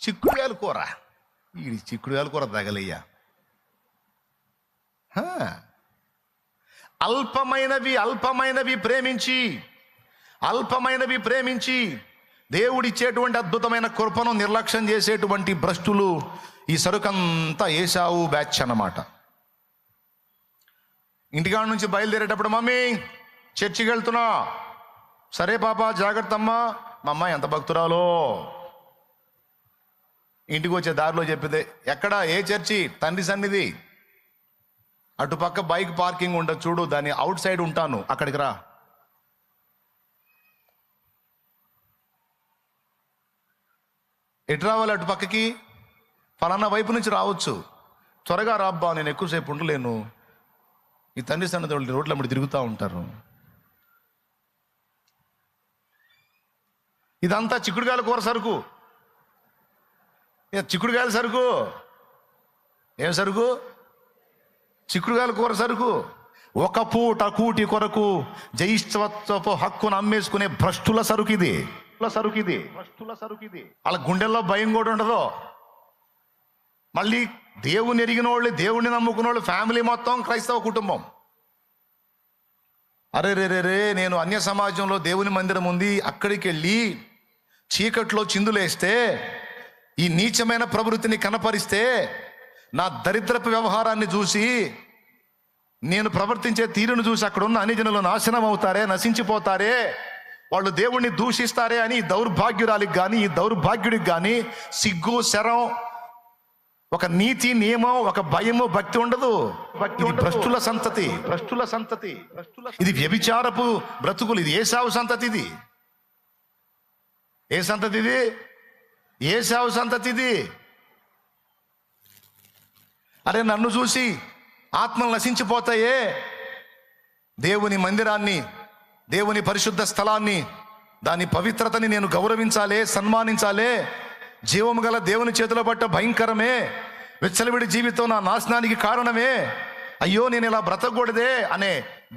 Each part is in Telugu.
చిక్కుడుగాయల కూర. ఈ చిక్కుడుగాయల కూర తగలయ్యా. అల్పమైనవి ప్రేమించి దేవుడిచ్చేటువంటి అద్భుతమైన కృపను నిర్లక్ష్యం చేసేటువంటి భ్రష్టులు ఈ సరుకంతా ఏశావు బ్యాచ్ అన్నమాట. ఇంటికాడ నుంచి బయలుదేరేటప్పుడు, మమ్మీ చర్చికి వెళ్తున్నా. సరే పాప జాగ్రత్త అమ్మా. మా అమ్మ ఎంత భక్తురాలో. ఇంటికి వచ్చే దారిలో చెప్పితే, ఎక్కడ ఏ చర్చి? తండ్రి సన్నిధి. అటుపక్క బైక్ పార్కింగ్ ఉండదు చూడు, దాని అవుట్ సైడ్ ఉంటాను, అక్కడికి రా. ఎటు రావాలి? అటు పక్కకి ఫలానా వైపు నుంచి రావచ్చు. త్వరగా రాబ్బా, నేను ఎక్కువసేపు ఉండలేను. ఈ తండ్రి సన్నిధి వాళ్ళు రోడ్ల మీద తిరుగుతూ ఉంటారు. ఇదంతా చిక్కుడుగాయల కూర సరుకు. చిక్కుడుగాయల సరుకు. ఏం సరుకు? చిక్కుడుగాయల కూర సరుకు. ఒక పూట కూటి కొరకు జయిత్వపు హక్కును అమ్మేసుకునే భ్రష్టుల సరుకు ఇది. వాళ్ళ గుండెల్లో భయం కూడా ఉండదు. మళ్ళీ దేవుని ఎరిగిన వాళ్ళు, దేవుణ్ణి నమ్ముకున్న వాళ్ళు, ఫ్యామిలీ మొత్తం క్రైస్తవ కుటుంబం. అరే రే నేను అన్య సమాజంలో దేవుని మందిరం ఉంది, అక్కడికి వెళ్ళి చీకట్లో చిందులేస్తే, ఈ నీచమైన ప్రవృత్తిని కనపరిస్తే, నా దరిద్రపు వ్యవహారాన్ని చూసి, నేను ప్రవర్తించే తీరును చూసి అక్కడ ఉన్న అన్ని జనులు నాశనం అవుతారే, నశించిపోతారే, వాళ్ళు దేవుణ్ణి దూషిస్తారే అని ఈ దౌర్భాగ్యురాలికి కానీ, ఈ దౌర్భాగ్యుడికి కానీ సిగ్గు, శరం, ఒక నీతి నియమం, ఒక భయము, భక్తి ఉండదు. భ్రష్టుల సంతతి. ఇది వ్యభిచారపు బ్రతుకులు. ఇది ఏశావు సంతతి. ఇది ఏ సంతతి? ఇది ఏశావు సంతతి. ఇది అరే నన్ను చూసి ఆత్మలు నశించిపోతాయే, దేవుని మందిరాన్ని, దేవుని పరిశుద్ధ స్థలాన్ని, దాని పవిత్రతని నేను గౌరవించాలే, సన్మానించాలే. జీవము గల దేవుని చేతిలో పట్ట భయంకరమే, విచ్చలవిడి జీవితం నా నాశనానికి కారణమే, అయ్యో నేను ఇలా బ్రతకూడదే అనే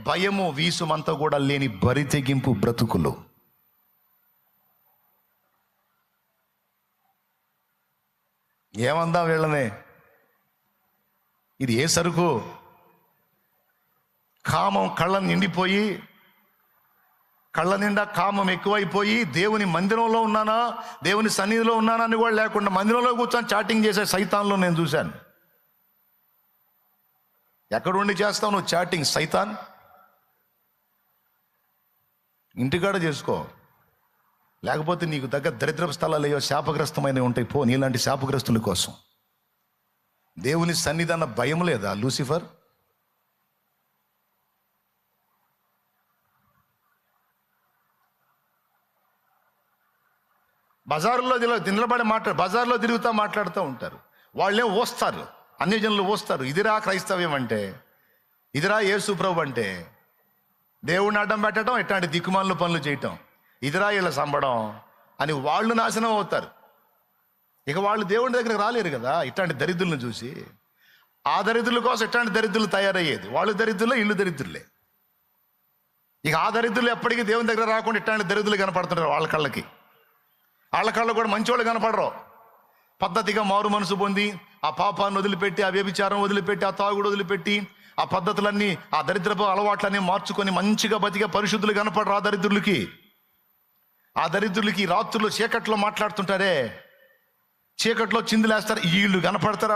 భయము, వీసుమంతా కూడా లేని బరితెగింపు బ్రతుకులు. ఏమందా వీళ్ళనే? ఇది ఏ సరుకు? కామం కళ్ళ నిండిపోయి, కళ్ళ నిండా కామం ఎక్కువైపోయి, దేవుని మందిరంలో ఉన్నానా, దేవుని సన్నిధిలో ఉన్నానా అని కూడా లేకుండా మందిరంలో కూర్చొని చాటింగ్ చేసే సైతాన్లో నేను చూశాను. ఎక్కడుండి చేస్తావు నువ్వు చాటింగ్ సైతాన్? ఇంటికాడ చేసుకో, లేకపోతే నీకు దగ్గర దరిద్రపు స్థలాలు అయ్యో శాపగ్రస్తమైనవి ఉంటాయి. పో, నీలాంటి శాపగ్రస్తుల కోసం. దేవుని సన్నిధి అన్న భయం లేదా లూసిఫర్? బజారులో బజార్లో తిరుగుతూ మాట్లాడుతూ ఉంటారు. వాళ్ళేం ఓస్తారు, అన్యజనులు ఓస్తారు. ఇదిరా క్రైస్తవ్యం అంటే, ఇదిరా యేసు ప్రభు అంటే. దేవుడిని అడ్డం పెట్టడం, ఇట్లాంటి దిక్కుమాలను పనులు చేయటం, ఇదిరా వీళ్ళ సంబడం అని వాళ్ళు నాశనం అవుతారు. ఇక వాళ్ళు దేవుని దగ్గరకు రాలేరు కదా ఇట్లాంటి దరిద్రులను చూసి. ఆ దరిద్రుల కోసం ఇట్లాంటి దరిద్రులు తయారయ్యేది. వాళ్ళు దరిద్రులే, ఇల్లు దరిద్రులే. ఇక ఆ దరిద్రులు ఎప్పటికీ దేవుని దగ్గర రాకుండా ఇట్లాంటి దరిద్రులు కనపడుతుంటారు. వాళ్ళ కళ్ళకి కూడా మంచివాళ్ళు కనపడరు. పద్ధతిగా మారు మనసు పొంది, ఆ పాపాన్ని వదిలిపెట్టి, ఆ వ్యభిచారం వదిలిపెట్టి, ఆ తాగుడు వదిలిపెట్టి, ఆ పద్ధతులన్నీ, ఆ దరిద్రపు అలవాట్లన్నీ మార్చుకొని మంచిగా బతికే పరిశుద్ధులు కనపడరు ఆ దరిద్రులకి రాత్రులు చీకట్లో మాట్లాడుతుంటారే, చీకట్లో చిందులేస్తారు, వీళ్ళు కనపడతారు.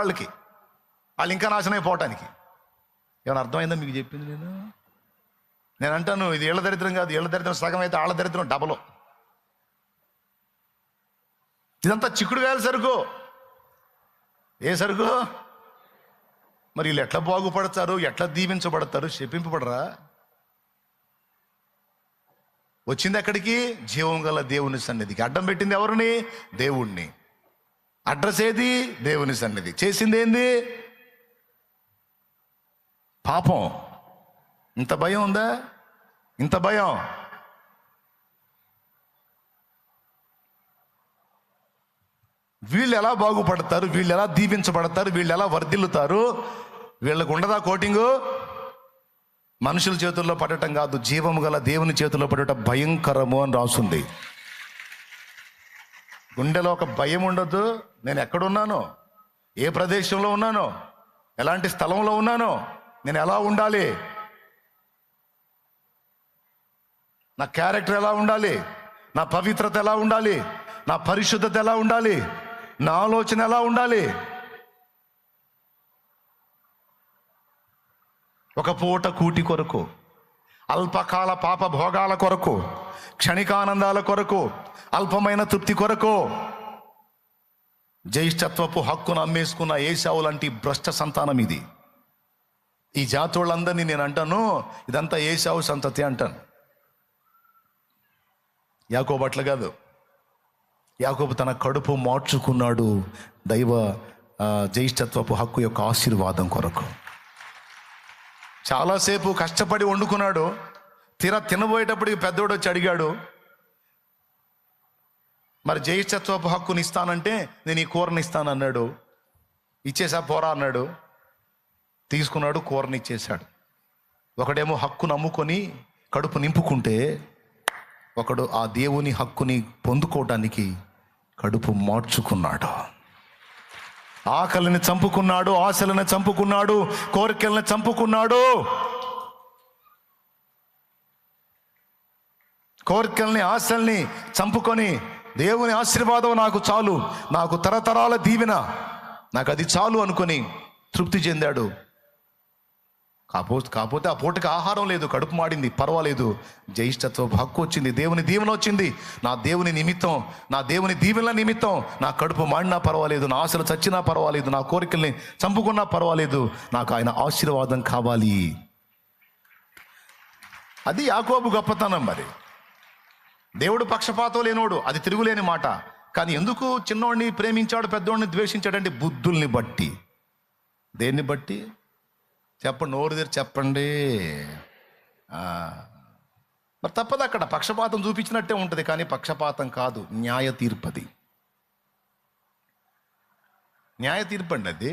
వాళ్ళు ఇంకా నాశనం అయిపోవటానికి. ఏమైనా అర్థమైందా మీకు చెప్పింది? నేను అంటాను, ఇది ఇళ్ళ దరిద్రం కాదు. ఇళ్ళ దరిద్రం సగం అయితే ఆళ్ళ దరిద్రం డబలు. ఇదంతా చిక్కుడుగాయల సరుకు. ఏ సరుకు? మరి వీళ్ళు ఎట్లా బాగుపడతారు, ఎట్లా దీవించబడతారు, శపింపబడరా? వచ్చింది ఎక్కడికి? జీవం గల దేవుని సన్నిధికి. అడ్డం పెట్టింది ఎవరిని? దేవుణ్ణి. అడ్రస్ ఏది? దేవుని సన్నిధి. చేసింది ఏంది? పాపం. ఇంత భయం ఉందా? ఇంత భయం. వీళ్ళు ఎలా బాగుపడతారు, వీళ్ళు ఎలా దీవించబడతారు, వీళ్ళు ఎలా వర్ధిల్లుతారు? వీళ్ళకు ఉండదా కోటింగు? మనుషుల చేతుల్లో పడటం కాదు, జీవము గల దేవుని చేతుల్లో పడటం భయంకరము అని రాస్తుంది. గుండెలో ఒక భయం ఉండొద్దు. నేను ఎక్కడున్నానో, ఏ ప్రదేశంలో ఉన్నానో, ఎలాంటి స్థలంలో ఉన్నానో, నేను ఎలా ఉండాలి, నా క్యారెక్టర్ ఎలా ఉండాలి, నా పవిత్రత ఎలా ఉండాలి, నా పరిశుద్ధత ఎలా ఉండాలి, నా ఆలోచన ఎలా ఉండాలి. ఒక పూట కూటి కొరకు, అల్పకాల పాప భోగాల కొరకు, క్షణికానందాల కొరకు, అల్పమైన తృప్తి కొరకు జ్యేష్ఠత్వపు హక్కును అమ్మేసుకున్న ఏశావు లాంటి భ్రష్ట సంతానం ఇది. ఈ జాతోళ్ళందరినీ నేను అంటాను, ఇదంతా ఏశావు సంతతి అంటాను. యాకోబు అట్లా కాదు. యాకోబు తన కడుపు మార్చుకున్నాడు దైవ జ్యేష్ఠత్వపు హక్కు యొక్క ఆశీర్వాదం కొరకు. చాలాసేపు కష్టపడి వండుకున్నాడు. తినబోయేటప్పటికి పెద్దోడు వచ్చి అడిగాడు, మరి జ్యేష్ఠత్వపు హక్కుని ఇస్తానంటే నేను ఈ కూరని ఇస్తాను అన్నాడు. ఇచ్చేసా పోరా అన్నాడు. తీసుకున్నాడు, కూరని ఇచ్చేశాడు. ఒకడేమో హక్కును అమ్ముకొని కడుపు నింపుకుంటే, ఒకడు ఆ దేవుని హక్కుని పొందుకోవడానికి కడుపు మార్చుకున్నాడు. ఆకలిని చంపుకున్నాడు, ఆశలను చంపుకున్నాడు, కోరికలను చంపుకున్నాడు. కోరికల్ని, ఆశల్ని చంపుకొని దేవుని ఆశీర్వాదం నాకు చాలు, నాకు తరతరాల దీవెన, నాకు అది చాలు అనుకొని తృప్తి చెందాడు. కాకపోతే ఆ పూటకి ఆహారం లేదు, కడుపు మాడింది, పర్వాలేదు, జ్యేష్ఠత్వ హక్కు వచ్చింది, దేవుని దీవెన వచ్చింది. నా దేవుని నిమిత్తం, నా దేవుని దీవెనల నిమిత్తం నా కడుపు మాడినా పర్వాలేదు, నా ఆశలు చచ్చినా పర్వాలేదు, నా కోరికల్ని చంపుకున్నా పర్వాలేదు, నాకు ఆయన ఆశీర్వాదం కావాలి. అది యాకోబు గొప్పతనం. మరి దేవుడు పక్షపాతం లేనోడు, అది తిరుగులేని మాట. కానీ ఎందుకు చిన్నోడిని ప్రేమించాడు, పెద్దోడిని ద్వేషించాడంటే బుద్ధుల్ని బట్టి. దేన్ని బట్టి చెప్పండి, నోరు తెరిచి చెప్పండి. మరి తప్పదు, అక్కడ పక్షపాతం చూపించినట్టే ఉంటుంది, కానీ పక్షపాతం కాదు, న్యాయ తీర్పది. న్యాయ తీర్పండి అది.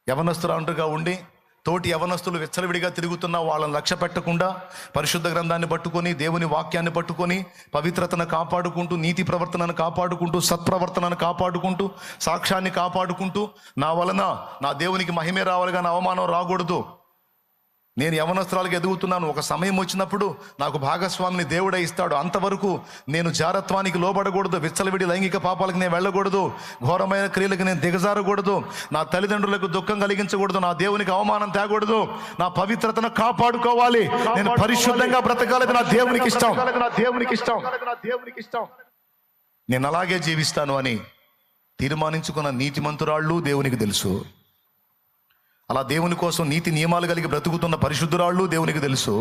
యవనస్తులంటగా ఉండి తోటి యవనస్తులు విచ్చలవిడిగా తిరుగుతున్న వాళ్ళని లక్ష్య పెట్టకుండా పరిశుద్ధ గ్రంథాన్ని పట్టుకొని, దేవుని వాక్యాన్ని పట్టుకొని, పవిత్రతను కాపాడుకుంటూ, నీతి ప్రవర్తనను కాపాడుకుంటూ, సత్ప్రవర్తనను కాపాడుకుంటూ, సాక్ష్యాన్ని కాపాడుకుంటూ, నా వలన నా దేవునికి మహిమే రావాలి కానీ అవమానం రాకూడదు, నేను యవనస్తురాలుగా ఎదుగుతున్నాను, ఒక సమయం వచ్చినప్పుడు నాకు భాగస్వామిని దేవుడే ఇస్తాడు, అంతవరకు నేను జారత్వానికి లోబడకూడదు, విచ్చలవిడి లైంగిక పాపాలకు నేను వెళ్ళకూడదు, ఘోరమైన క్రియలకు నేను దిగజారకూడదు, నా తల్లిదండ్రులకు దుఃఖం కలిగించకూడదు, నా దేవునికి అవమానం తేకూడదు, నా పవిత్రతను కాపాడుకోవాలి, నేను పరిశుద్ధంగా బ్రతకాలి, నా దేవునికి ఇష్టం, నేను అలాగే జీవిస్తాను అని తీర్మానించుకున్న నీతిమంతురాళ్ళు దేవునికి తెలుసు. అలా దేవుని కోసం నీతి నియమాలు కలిగి బ్రతుకుతున్న పరిశుద్ధురాళ్ళు దేవునికి తెలుసు.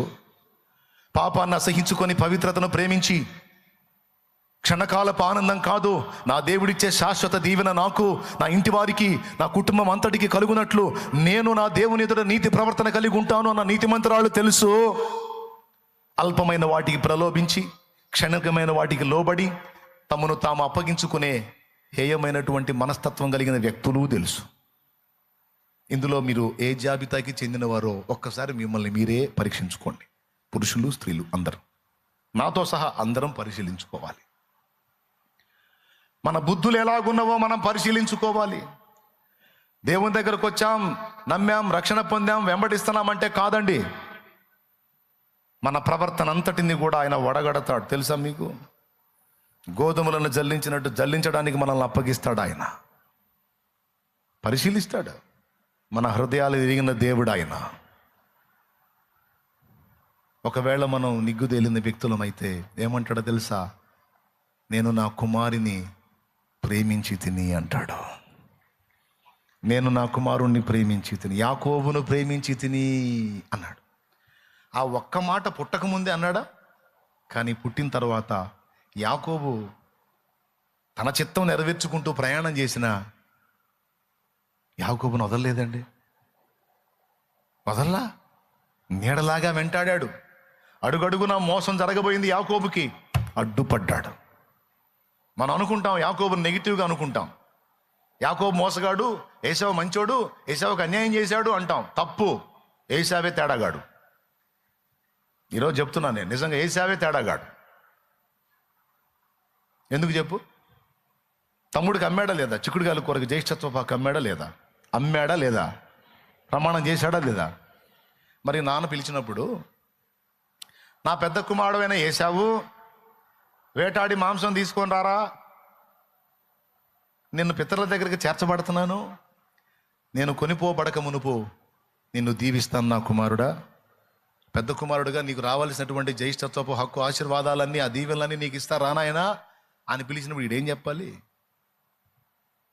పాపాన్ని అసహించుకొని పవిత్రతను ప్రేమించి క్షణకాలపు ఆనందం కాదు, నా దేవుడిచ్చే శాశ్వత దీవెన నాకు, నా ఇంటి వారికి, నా కుటుంబం అంతటికి కలుగునట్లు నేను నా దేవుని ఎదుట నీతి ప్రవర్తన కలిగి ఉంటాను అన్న నీతిమంతురాళ్ళు తెలుసు. అల్పమైన వాటికి ప్రలోభించి క్షణికమైన వాటికి లోబడి తమను తాము అప్పగించుకునే హేయమైనటువంటి మనస్తత్వం కలిగిన వ్యక్తులు తెలుసు. ఇందులో మీరు ఏ జాబితాకి చెందినవారో ఒక్కసారి మిమ్మల్ని మీరే పరీక్షించుకోండి. పురుషులు, స్త్రీలు అందరూ, నాతో సహా అందరం పరిశీలించుకోవాలి. మన బుద్ధులు ఎలాగున్నావో మనం పరిశీలించుకోవాలి. దేవుని దగ్గరకు వచ్చాం, నమ్మాం, రక్షణ పొందాం, వెంబడిస్తున్నామంటే కాదండి. మన ప్రవర్తన అంతటిని కూడా ఆయన వడగడతాడు. తెలుసా మీకు? గోధుమలను జల్లించినట్టు జల్లించడానికి మనల్ని అప్పగిస్తాడు ఆయన. పరిశీలిస్తాడు. మన హృదయాలు ఎరిగిన దేవుడు ఆయన. ఒకవేళ మనం నిగ్గుదేలిన వ్యక్తులమైతే ఏమంటాడో తెలుసా? నేను నా కుమారుని ప్రేమించి తిని అంటాడు. నేను నా కుమారుణ్ణి ప్రేమించి తిని, యాకోబును ప్రేమించి తిని అన్నాడు. ఆ ఒక్క మాట పుట్టకముందే అన్నాడా? కానీ పుట్టిన తర్వాత యాకోబు తన చిత్తం నెరవేర్చుకుంటూ ప్రయాణం చేసిన యాకోబును వదలలేదండి. వదల్లా, నీడలాగా వెంటాడాడు. అడుగడుగునా మోసం జరగబోయింది యాకోబుకి, అడ్డుపడ్డాడు. మనం అనుకుంటాం యాకోబుని నెగిటివ్గా అనుకుంటాం. యాకోబు మోసగాడు, ఏశావు మంచోడు, ఏశావుకు అన్యాయం చేశాడు అంటాం. తప్పు. ఏశావే తేడాగాడు. ఈరోజు చెప్తున్నాను నేను, నిజంగా ఏసావే తేడాగాడు. ఎందుకు చెప్పు? తమ్ముడికి అమ్మాడా లేదా? చిక్కుడుగాయల కూరకి జ్యేష్ఠత్వపు అమ్మాడా లేదా? అమ్మాడా లేదా? ప్రమాణం చేశాడా లేదా? మరి నాన్న పిలిచినప్పుడు, నా పెద్ద కుమారుడైన ఏసావు, వేటాడి మాంసం తీసుకొని రారా, నిన్ను పితరుల దగ్గరికి చేర్చబడుతున్నాను, నేను కొనిపోబడక మునుపు నిన్ను దీవిస్తాను నా కుమారుడా. పెద్ద కుమారుడుగా నీకు రావాల్సినటువంటి జ్యేష్ఠత్వపు హక్కు, ఆశీర్వాదాలన్నీ, ఆ దీవెనలన్నీ నీకు ఇస్తా రానాయనా అని పిలిచినప్పుడు వీడేం చెప్పాలి?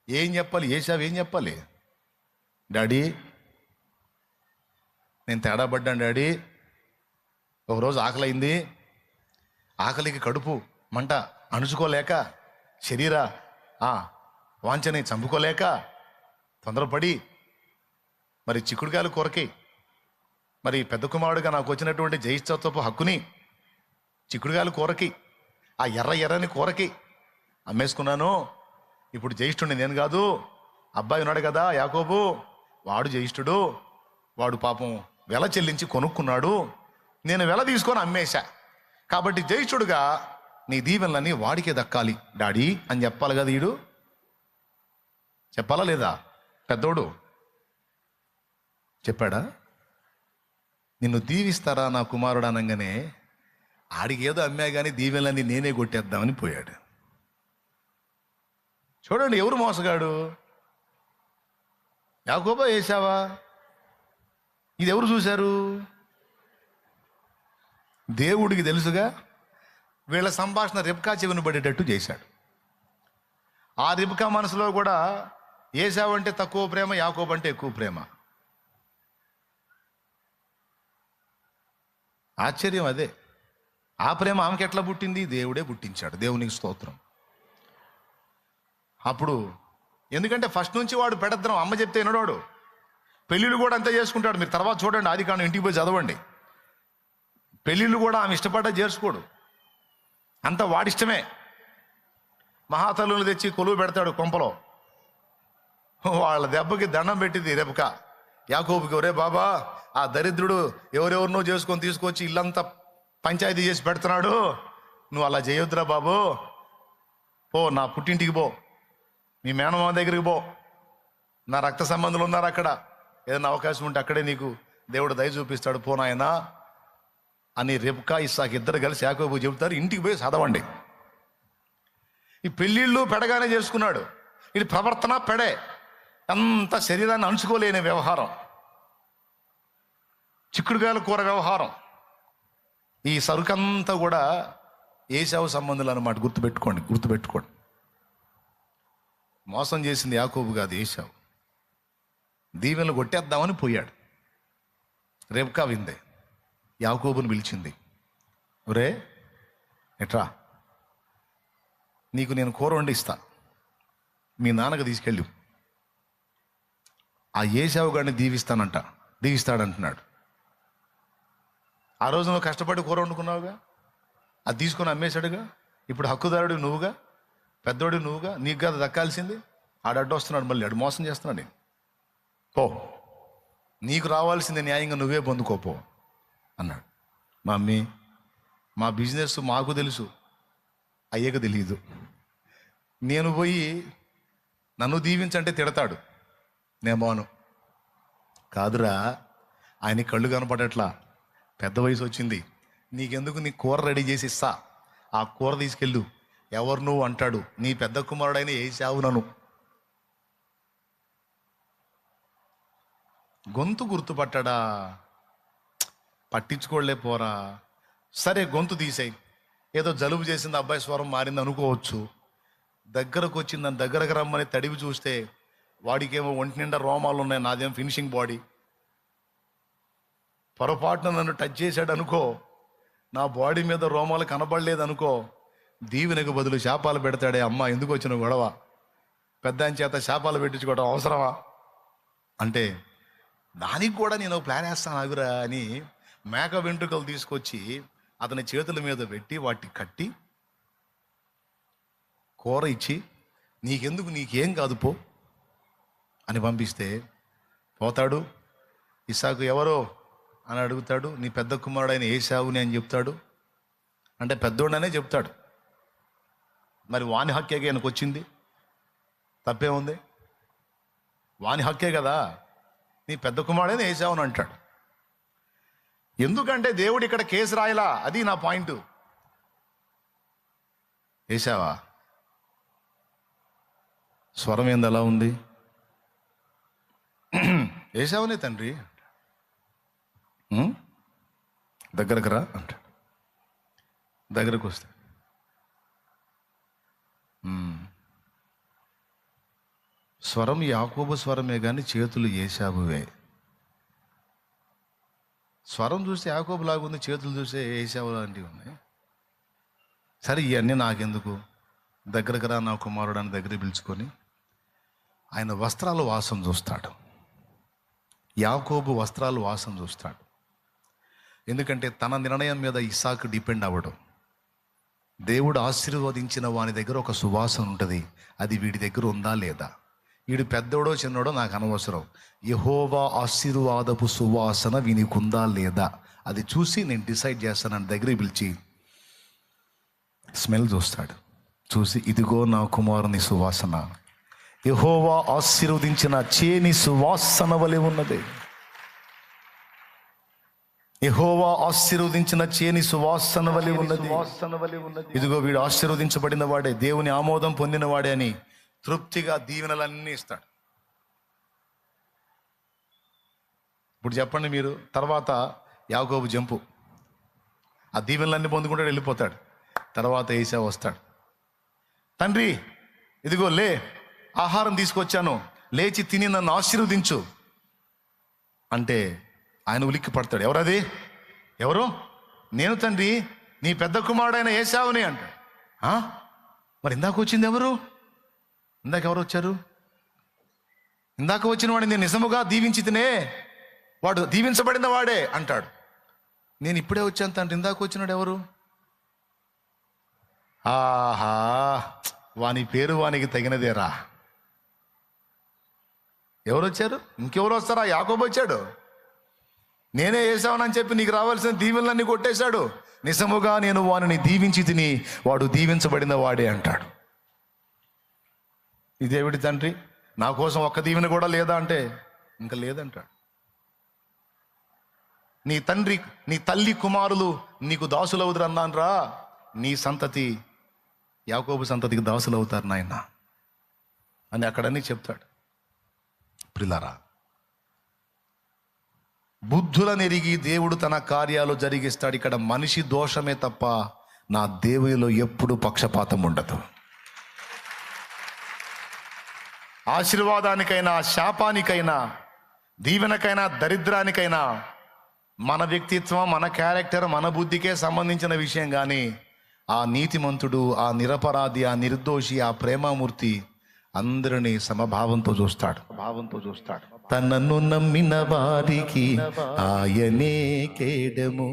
ఏం చెప్పాలి? ఏసావు ఏం చెప్పాలి? డాడీ, నేను తేడా పడ్డాను డాడీ. ఒకరోజు ఆకలైంది, ఆకలికి కడుపు మంట అణుచుకోలేక, శరీర వాంఛని చంపుకోలేక తొందరపడి మరి చిక్కుడుకాయల కూరకి, మరి పెద్ద కుమారుడుగా నాకు వచ్చినటువంటి జ్యేష్ఠత్వపు హక్కుని చిక్కుడుకాయల కూరకి, ఆ ఎర్రని కూరకి అమ్మేసుకున్నాను. ఇప్పుడు జ్యేష్ఠుడిని నేను కాదు, అబ్బాయి ఉన్నాడు కదా యాకోబు, వాడు జ్యేష్ఠుడు, వాడు పాపం వెల చెల్లించి కొనుక్కున్నాడు, నేను వెల తీసుకొని అమ్మేశా, కాబట్టి జ్యేష్ఠుడుగా నీ దీవెనలన్నీ వాడికే దక్కాలి డాడీ అని చెప్పాలి కదా. వీడు చెప్పాలా లేదా? పెద్దోడు చెప్పాడా? నిన్ను దీవిస్తారా నా కుమారుడు అనగానే ఆడికి ఏదో అమ్మా కానీ దీవెనలన్నీ నేనే కొట్టేద్దామని పోయాడు. చూడండి, ఎవరు మోసగాడు? యాకోబా ఏసావా? ఇది ఎవరు చూశారు? దేవుడికి తెలుసుగా. వీళ్ళ సంభాషణ రిబ్కా చెవిని పడేటట్టు చేశాడు. ఆ రిబ్కా మనసులో కూడా ఏసావు అంటే తక్కువ ప్రేమ, యాకోబు అంటే ఎక్కువ ప్రేమ. ఆశ్చర్యం అదే. ఆ ప్రేమ ఆమెకి ఎట్లా పుట్టింది? దేవుడే పుట్టించాడు. దేవునికి స్తోత్రం. అప్పుడు ఎందుకంటే ఫస్ట్ నుంచి వాడు పెడద్రం, అమ్మ చెప్తే వినడాడు. పెళ్ళిళ్ళు కూడా అంతే చేసుకుంటాడు. మీరు తర్వాత చూడండి, ఆదికాండం ఇంటికి పోయి చదవండి. పెళ్ళిళ్ళు కూడా ఆమె ఇష్టపడ్డా చేసుకోడు, అంత వాడిష్టమే. మహాతల్లులు తెచ్చి కొలువు పెడతాడు కొంపలో. వాళ్ళ దెబ్బకి దండం పెట్టింది రెబకా యాకోబుకి. ఒరే బాబా, ఆ దరిద్రుడు ఎవరెవరినో చేసుకొని తీసుకొచ్చి ఇల్లంతా పంచాయతీ చేసి పెడుతున్నాడు, నువ్వు అలా చేయొద్దురా బాబు, పో నా పుట్టింటికి పో, మీ మేనమామ దగ్గరికి పో, నా రక్త సంబంధులు ఉన్నారు అక్కడ, ఏదైనా అవకాశం ఉంటే అక్కడే నీకు దేవుడు దయ చూపిస్తాడు, పో నాయనా అని రెబ్కా ఇస్సాకు ఇద్దరు కలిసి యాకోబు చెబుతారు. ఇంటికి పోయి చదవండి. ఈ పెళ్ళిళ్ళు పెడగానే చేసుకున్నాడు. ఇది ప్రవర్తన పెడే, అంత శరీరాన్ని అంచుకోలేని వ్యవహారం, చిక్కుడుకాయల కూర వ్యవహారం. ఈ సరుకంతా కూడా ఏసావు సంబంధులు అన్నమాట. గుర్తుపెట్టుకోండి. మోసం చేసింది యాకోబు కాదు, ఏసావు. దీవెనలు కొట్టేద్దామని పోయాడు. రెబ్కా విందే, యాకోబుని పిలిచింది. ఒరే ఎట్రా, నీకు నేను కూర వండి ఇస్తా, మీ నాన్నకు తీసుకెళ్ళి ఆ ఏసావు గారిని దీవిస్తాడంటున్నాడు. ఆ రోజు నువ్వు కష్టపడి కూర వండుకున్నావుగా, అది తీసుకొని అమ్మేశాడుగా, ఇప్పుడు హక్కుదారుడు నువ్వుగా, పెద్దోడు నువ్వుగా, నీకు కదా దక్కాల్సింది. ఆడడ్డొస్తున్నాడు, మళ్ళీ ఆడు మోసం చేస్తున్నాడు. నేను పో, నీకు రావాల్సింది న్యాయంగా నువ్వే పొందుకోపో అన్నాడు. మమ్మీ, మా బిజినెస్ మాకు తెలుసు, అయ్యక తెలియదు. నేను పోయి నన్ను దీవించంటే తిడతాడు, నేను బాను. కాదురా, ఆయన కళ్ళు కనపడట్లా, పెద్ద వయసు వచ్చింది, నీకెందుకు, నీ కూర రెడీ చేసి ఇస్తా, ఆ కూర తీసుకెళ్ళు, ఎవరు నువ్వు అంటాడు, నీ పెద్ద కుమారుడైన ఏసావు నన్ను. గొంతు గుర్తుపట్టాడా? పట్టించుకోలే పోరా. సరే గొంతు తీసేయి, ఏదో జలుబు చేసింది, అబ్బాయి స్వరం మారింది అనుకోవచ్చు. దగ్గరకు వచ్చింది, దాని దగ్గరకు రమ్మని తడివి చూస్తే వాడికేమో ఒంటి నిండా రోమాలు ఉన్నాయి, నాదేమో ఫినిషింగ్ బాడీ. పొరపాటున నన్ను టచ్ చేశాడు అనుకో, నా బాడీ మీద రోమాలు కనబడలేదు అనుకో, దీవెనకు బదులు శాపాలు పెడతాడే. అమ్మ, ఎందుకు వచ్చిన గొడవ, పెద్ద ఆయన చేత శాపాలు పెట్టించుకోవడం అవసరమా అంటే, దానికి కూడా నేను ప్లాన్ వేస్తాను ఆగురా అని మేక వెంట్రుకలు తీసుకొచ్చి అతని చేతుల మీద పెట్టి వాటిని కట్టి కూర ఇచ్చి, నీకెందుకు, నీకేం కాదు పో అని పంపిస్తే పోతాడు. ఇస్సాకు ఎవరో అని అడుగుతాడు. నీ పెద్ద కుమారుడైన ఏశావుని అని చెప్తాడు. అంటే పెద్దోడనే చెప్తాడు. మరి వాని హక్కే ఆయనకు వచ్చింది, తప్పే ఉంది? వాని హక్కే కదా. నీ పెద్ద కుమారుడైన ఏశావుని అంటాడు. ఎందుకంటే దేవుడు ఇక్కడ కేసు రాయలా. అది నా పాయింట్. ఏశావా, స్వరం ఏంది ఎలా ఉంది? ఏశావునే తండ్రి, దగ్గరకు రా అంటాడు. దగ్గరకు వస్తాడు. స్వరం యాకోబు స్వరమే కానీ చేతులు ఏశావువే. స్వరం చూస్తే యాకోబు లాగుంది, చేతులు చూస్తే ఏశావు లాంటివి ఉన్నాయి. సరే, ఇవన్నీ నాకెందుకు? దగ్గరకు రా నా కుమారుడు అని దగ్గర పిలుచుకొని ఆయన వస్త్రాలు వాసన చూస్తాడు. యాకోబు వస్త్రాలు వాసన చూస్తాడు. ఎందుకంటే తన నిర్ణయం మీద ఇస్సాకు డిపెండ్ అవ్వడం. దేవుడు ఆశీర్వదించిన వాని దగ్గర ఒక సువాసన ఉంటుంది. అది వీడి దగ్గర ఉందా లేదా? వీడు పెద్దోడో చిన్నోడో నాకు అనవసరం. యెహోవా ఆశీర్వాదపు సువాసన వీనికి ఉందా లేదా అది చూసి నేను డిసైడ్ చేస్తానని దగ్గరికి పిలిచి స్మెల్ చూస్తాడు. చూసి ఇదిగో నా కుమారుని సువాసన, యెహోవా ఆశీర్వదించిన చేని సువాసన వలె ఉన్నది. యెహోవా ఆశీర్వదించిన చేని సువాసన వలె ఉన్నది. ఇదిగో వీడు ఆశీర్వదించబడిన వాడే, దేవుని ఆమోదం పొందిన వాడే అని తృప్తిగా దీవెనలన్నీ ఇస్తాడు. ఇప్పుడు చెప్పండి మీరు, తర్వాత యాకోబు జంపు ఆ దీవెనలన్నీ పొందుకుంటాడు, వెళ్ళిపోతాడు. తర్వాత ఏశావు వస్తాడు. తండ్రి ఇదిగో లే, ఆహారం తీసుకొచ్చాను, లేచి తిని నన్ను ఆశీర్వదించు అంటే ఆయన ఉలిక్కి పడతాడు. ఎవరది? ఎవరు? నేను తండ్రి, నీ పెద్ద కుమారుడైన ఏశావుని అంటాడు. మరి ఇందాక వచ్చింది ఎవరు? ఇందాక ఎవరు వచ్చారు? ఇందాక వచ్చిన వాడిని నేను నిజముగా దీవించి తినే, వాడు దీవించబడిన వాడే అంటాడు. నేను ఇప్పుడే వచ్చాను తండ్రి, ఇందాక వచ్చినాడు ఎవరు? ఆహా, వాని పేరు వానికి తగినదేరా. ఎవరు వచ్చారు? ఇంకెవరు వస్తారా? యాకోబు వచ్చాడు. నేనే వేసావనని చెప్పి నీకు రావాల్సిన దీవెనలన్నీ కొట్టేశాడు. నిజముగా నేను వానిని దీవించి తిని, వాడు దీవించబడిన వాడే అంటాడు. ఇదేవిడి తండ్రి, నా కోసం ఒక్క దీవెన కూడా లేదా అంటే ఇంకా లేదంటాడు. నీ తండ్రి, నీ తల్లి కుమారులు నీకు దాసులవుదురు అన్నాను రా, నీ సంతతి యాకోబు సంతతికి దాసులు అవుతారు నాయన అని అక్కడన్నీ చెప్తాడు. ప్రిలారా, బుద్ధులను ఎరిగి దేవుడు తన కార్యాలు జరిగిస్తాడు. ఇక్కడ మనిషి దోషమే తప్ప నా దేవునిలో ఎప్పుడు పక్షపాతం ఉండదు. ఆశీర్వాదానికైనా, శాపానికైనా, దీవెనకైనా, దరిద్రానికైనా మన వ్యక్తిత్వం, మన క్యారెక్టర్, మన బుద్ధికే సంబంధించిన విషయం. కానీ ఆ నీతిమంతుడు, ఆ నిరపరాధి, ఆ నిర్దోషి, ఆ ప్రేమామూర్తి అందరినీ సమభావంతో చూస్తాడు. తనను నమ్మిన వారికి ఆయనే కేడము.